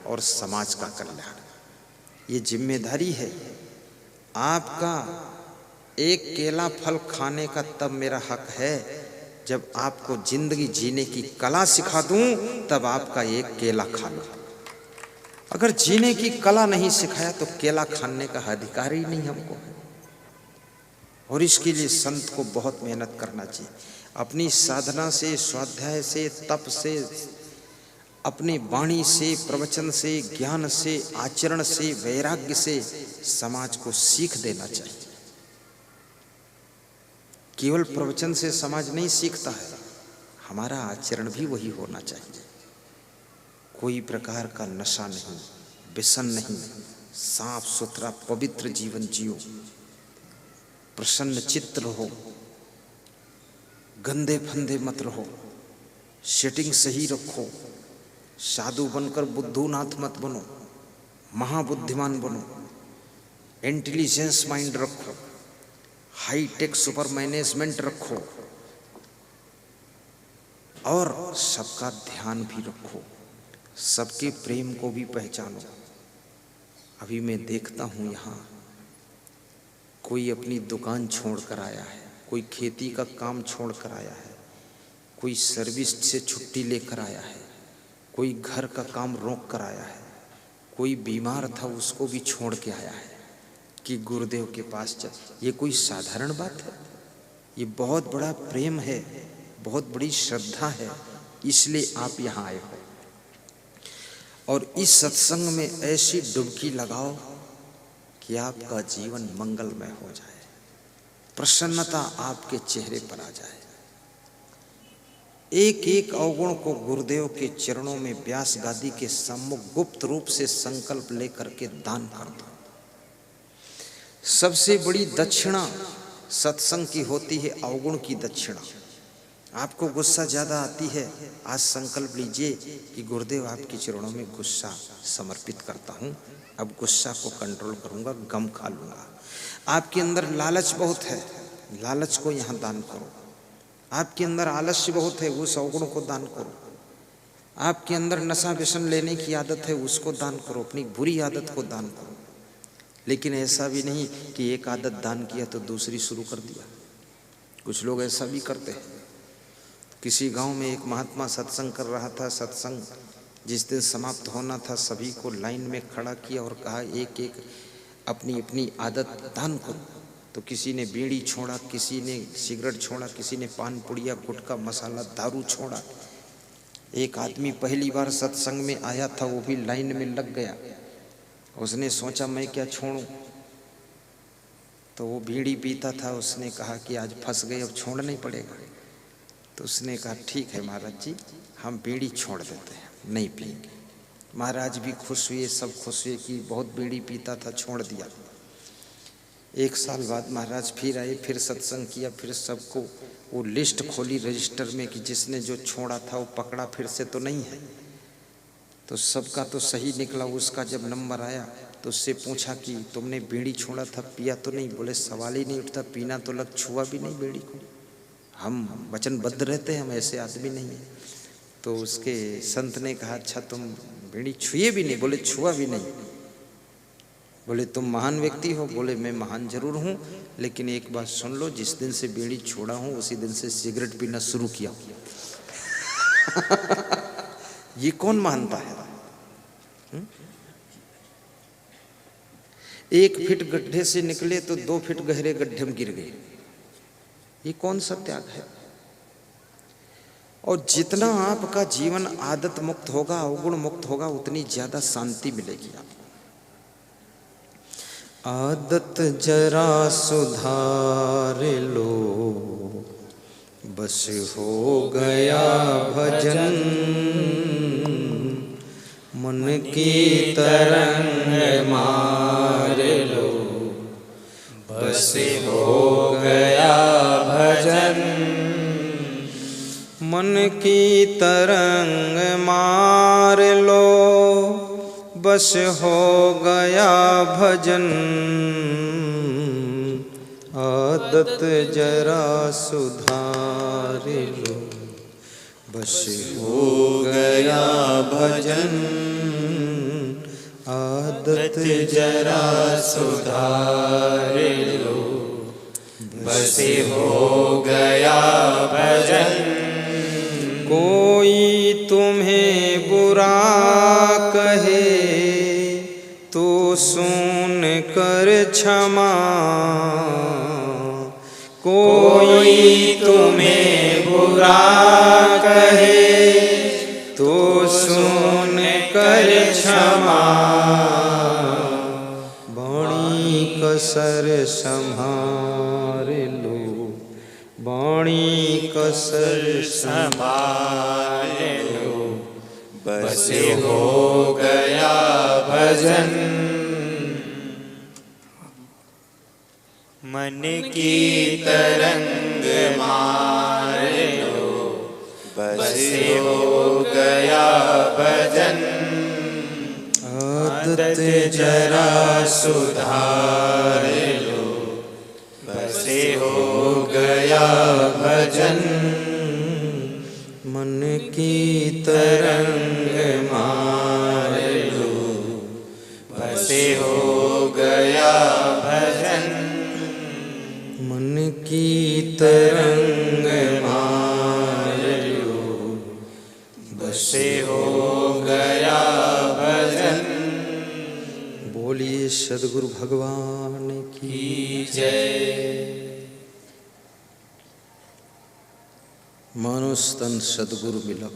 और समाज का कल्याण। ये जिम्मेदारी है आपका। एक केला फल खाने का तब मेरा हक है जब आपको जिंदगी जीने की कला सिखा दूं, तब आपका एक केला खा लो। अगर जीने की कला नहीं सिखाया तो केला खाने का अधिकार ही नहीं हमको। और इसके लिए संत को बहुत मेहनत करना चाहिए। अपनी साधना से, स्वाध्याय से, तप से, अपनी वाणी से, प्रवचन से, ज्ञान से, आचरण से, वैराग्य से समाज को सीख देना चाहिए। केवल प्रवचन से समाज नहीं सीखता है, हमारा आचरण भी वही होना चाहिए। कोई प्रकार का नशा नहीं, व्यसन नहीं, साफ सुथरा पवित्र जीवन जियो, प्रसन्न चित्त रहो, गंदे फंदे मत रहो, सेटिंग सही रखो, साधु बनकर बुद्धूनाथ मत बनो, महाबुद्धिमान बनो, इंटेलिजेंस माइंड रखो, हाई टेक सुपर मैनेजमेंट रखो और सबका ध्यान भी रखो, सबके प्रेम को भी पहचानो। अभी मैं देखता हूँ यहाँ कोई अपनी दुकान छोड़ कर आया है, कोई खेती का काम छोड़ कर आया है, कोई सर्विस से छुट्टी लेकर आया है, कोई घर का काम रोक कर आया है, कोई बीमार था उसको भी छोड़ के आया है कि गुरुदेव के पास चल। ये कोई साधारण बात है? ये बहुत बड़ा प्रेम है, बहुत बड़ी श्रद्धा है, इसलिए आप यहाँ आए हो। और इस सत्संग में ऐसी डुबकी लगाओ कि आपका जीवन मंगलमय हो जाए, प्रसन्नता आपके चेहरे पर आ जाए। एक एक अवगुण को गुरुदेव के चरणों में व्यास गादी के सम्मुख गुप्त रूप से संकल्प लेकर के दान कर दो। सबसे बड़ी दक्षिणा सत्संग की होती है अवगुण की दक्षिणा। आपको गुस्सा ज्यादा आती है, आज संकल्प लीजिए कि गुरुदेव आपके चरणों में गुस्सा समर्पित करता हूं, अब गुस्सा को कंट्रोल करूंगा, गम खा लूंगा। आपके अंदर लालच बहुत है, लालच को यहां दान करो। आपके अंदर आलस्य बहुत है, उस अवगुण को दान करो। आपके अंदर नशा व्यसन लेने की आदत है, उसको दान करो, अपनी बुरी आदत को दान करो। लेकिन ऐसा भी नहीं कि एक आदत दान किया तो दूसरी शुरू कर दिया। कुछ लोग ऐसा भी करते हैं। किसी गांव में एक महात्मा सत्संग कर रहा था। सत्संग जिस दिन समाप्त होना था सभी को लाइन में खड़ा किया और कहा एक एक अपनी अपनी आदत दान करो। तो किसी ने बीड़ी छोड़ा, किसी ने सिगरेट छोड़ा, किसी ने पान पुड़िया, गुटखा, मसाला, दारू छोड़ा। एक आदमी पहली बार सत्संग में आया था, वो भी लाइन में लग गया। उसने सोचा मैं क्या छोड़ूं, तो वो बीड़ी पीता था। उसने कहा कि आज फंस गए, अब छोड़ना ही पड़ेगा। तो उसने कहा ठीक है महाराज जी, हम बीड़ी छोड़ देते हैं, नहीं पिएंगे। महाराज भी खुश हुए, सब खुश हुए कि बहुत बीड़ी पीता था, छोड़ दिया। एक साल बाद महाराज फिर आए, फिर सत्संग किया, फिर सबको वो लिस्ट खोली रजिस्टर में कि जिसने जो छोड़ा था वो पकड़ा फिर से तो नहीं है। तो सबका तो सही निकला। उसका जब नंबर आया तो उससे पूछा कि तुमने बीड़ी छोड़ा था, पिया तो नहीं? बोले सवाल ही नहीं उठता, पीना तो लग, छुआ भी नहीं बीड़ी को। हम वचनबद्ध रहते हैं, हम ऐसे आदमी नहीं है। तो उसके संत ने कहा अच्छा तुम बीड़ी छुए भी नहीं? बोले छुआ भी नहीं। बोले तुम महान व्यक्ति हो? बोले मैं महान जरूर हूँ, लेकिन एक बात सुन लो, जिस दिन से बीड़ी छोड़ा हूँ उसी दिन से सिगरेट पीना शुरू किया। ये कौन मानता है? एक फीट गड्ढे से निकले तो 2 फीट गहरे गड्ढे में गिर गए। ये कौन सा त्याग है? और जितना आपका जीवन आदत मुक्त होगा, अवगुण मुक्त होगा, उतनी ज्यादा शांति मिलेगी आपको। आदत जरा सुधार लो, बस हो गया भजन, मन की तरंग मार लो, बस हो गया भजन, मन की तरंग मार लो, बस हो गया भजन, आदत जरा सुधार लो, बस हो गया भजन। आदत जरा सुधार लो, बसे हो गया भजन। कोई तुम्हें बुरा कहे तो सुन कर क्षमा, कोई तुम्हें बुरा कहे तो सुन कर क्षमा। वाणी कसर संभार लो, वाणी कसर संभाल लो, बसे हो गया भजन। मन की तरंग मार लो, बसे हो गया भजन। आदत जरा सुधार लो, बसे हो गया भजन। मन की तरंग मार लो, बसे हो गया भजन। मन की तरंग मार लो, बसे हो गया भजन। बोलिए सद्गुरु भगवान की जय। मानुष तन सद्गुरु मिलब।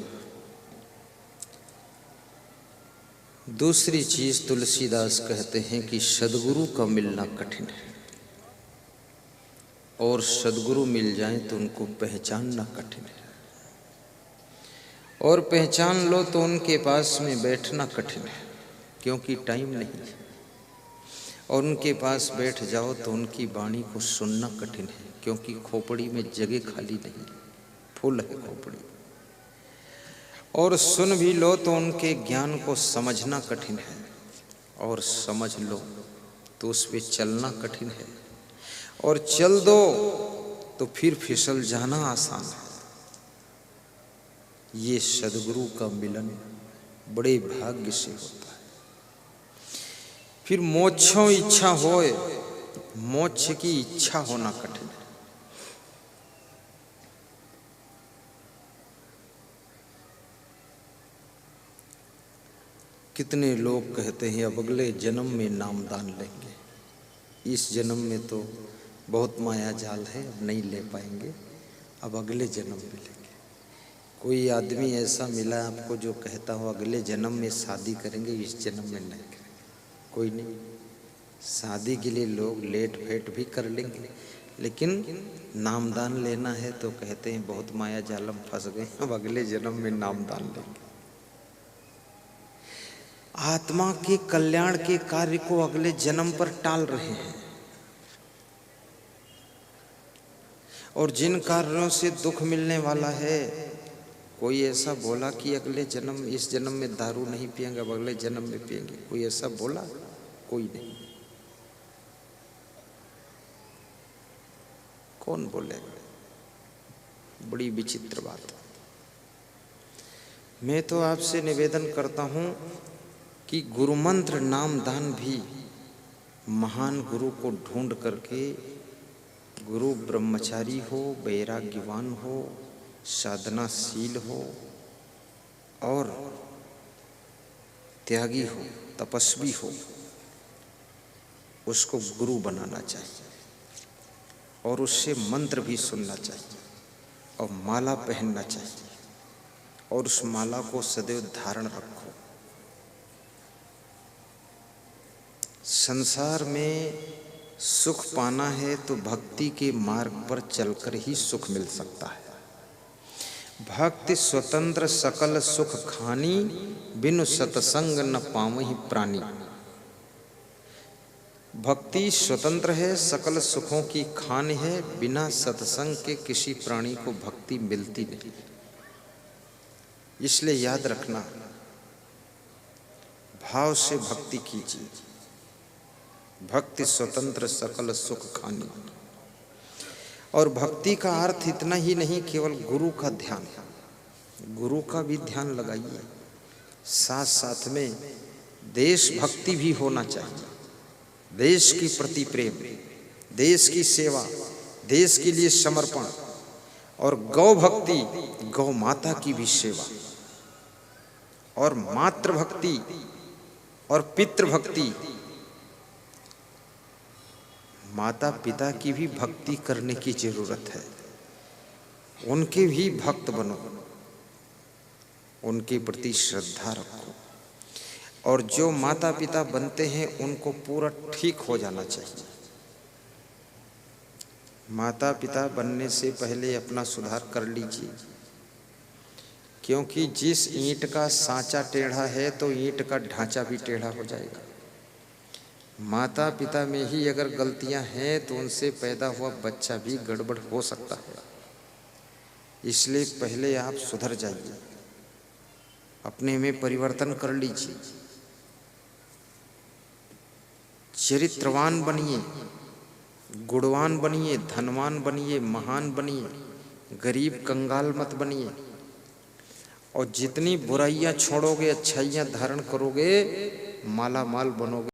दूसरी चीज तुलसीदास कहते हैं कि सद्गुरु का मिलना कठिन है, और सद्गुरु मिल जाए तो उनको पहचानना कठिन है, और पहचान लो तो उनके पास में बैठना कठिन है, क्योंकि टाइम नहीं है, और उनके पास बैठ जाओ तो उनकी वाणी को सुनना कठिन है, क्योंकि खोपड़ी में जगह खाली नहीं, फुल है खोपड़ी। और सुन भी लो तो उनके ज्ञान को समझना कठिन है, और समझ लो तो उस पे चलना कठिन है, और चल दो तो फिर फिसल जाना आसान है। ये सद्गुरु का मिलन बड़े भाग्य से होता है। फिर मोक्षों इच्छा होए, मोक्ष की इच्छा होना कठिन है। कितने लोग कहते हैं अब अगले जन्म में नामदान लेंगे, इस जन्म में तो बहुत माया जाल है, अब नहीं ले पाएंगे, अब अगले जन्म में लेंगे। कोई आदमी ऐसा मिला आपको जो कहता हो अगले जन्म में शादी करेंगे, इस जन्म में नहीं करेंगे? कोई नहीं। शादी के लिए लोग लेट फेट भी कर लेंगे, लेकिन नामदान लेना है तो कहते हैं बहुत माया जालम फंस गए, अब अगले जन्म में नामदान लेंगे। आत्मा के कल्याण के कार्य को अगले जन्म पर टाल रहे हैं, और जिन कार्यों से दुख मिलने वाला है, कोई ऐसा बोला कि अगले जन्म, इस जन्म में दारू नहीं पिएंगे, अब अगले जन्म में पिएंगे? कोई ऐसा बोला? कोई नहीं। कौन बोलेगा? बड़ी विचित्र बात। मैं तो आपसे निवेदन करता हूं कि गुरु मंत्र नाम दान भी महान गुरु को ढूंढ करके, गुरु ब्रह्मचारी हो, वैराग्यवान हो, साधनाशील हो और त्यागी हो, तपस्वी हो, उसको गुरु बनाना चाहिए, और उससे मंत्र भी सुनना चाहिए, और माला पहनना चाहिए, और उस माला को सदैव धारण रखो। संसार में सुख पाना है तो भक्ति के मार्ग पर चलकर ही सुख मिल सकता है। भक्ति स्वतंत्र सकल सुख खानी, बिनु सतसंग न पावहि प्राणी। भक्ति स्वतंत्र है, सकल सुखों की खान है, बिना सत्संग के किसी प्राणी को भक्ति मिलती नहीं। इसलिए याद रखना, भाव से भक्ति कीजिए। भक्ति स्वतंत्र सकल सुख खानी। और भक्ति का अर्थ इतना ही नहीं केवल गुरु का ध्यान, गुरु का भी ध्यान लगाइए, साथ साथ में देशभक्ति भी होना चाहिए, देश के प्रति प्रेम, देश की सेवा, देश के लिए समर्पण, और गौ भक्ति, गौ माता की भी सेवा, और मातृभक्ति और पितृभक्ति, माता पिता की भी भक्ति करने की जरूरत है। उनके भी भक्त बनो, उनके प्रति श्रद्धा रखो, और जो माता पिता बनते हैं उनको पूरा ठीक हो जाना चाहिए। माता पिता बनने से पहले अपना सुधार कर लीजिए, क्योंकि जिस ईंट का सांचा टेढ़ा है तो ईंट का ढांचा भी टेढ़ा हो जाएगा। माता पिता में ही अगर गलतियां हैं तो उनसे पैदा हुआ बच्चा भी गड़बड़ हो सकता है। इसलिए पहले आप सुधर जाइए, अपने में परिवर्तन कर लीजिए, चरित्रवान बनिए, गुणवान बनिए, धनवान बनिए, महान बनिए, गरीब कंगाल मत बनिए। और जितनी बुराइयां छोड़ोगे, अच्छाइयां धारण करोगे, माला माल बनोगे।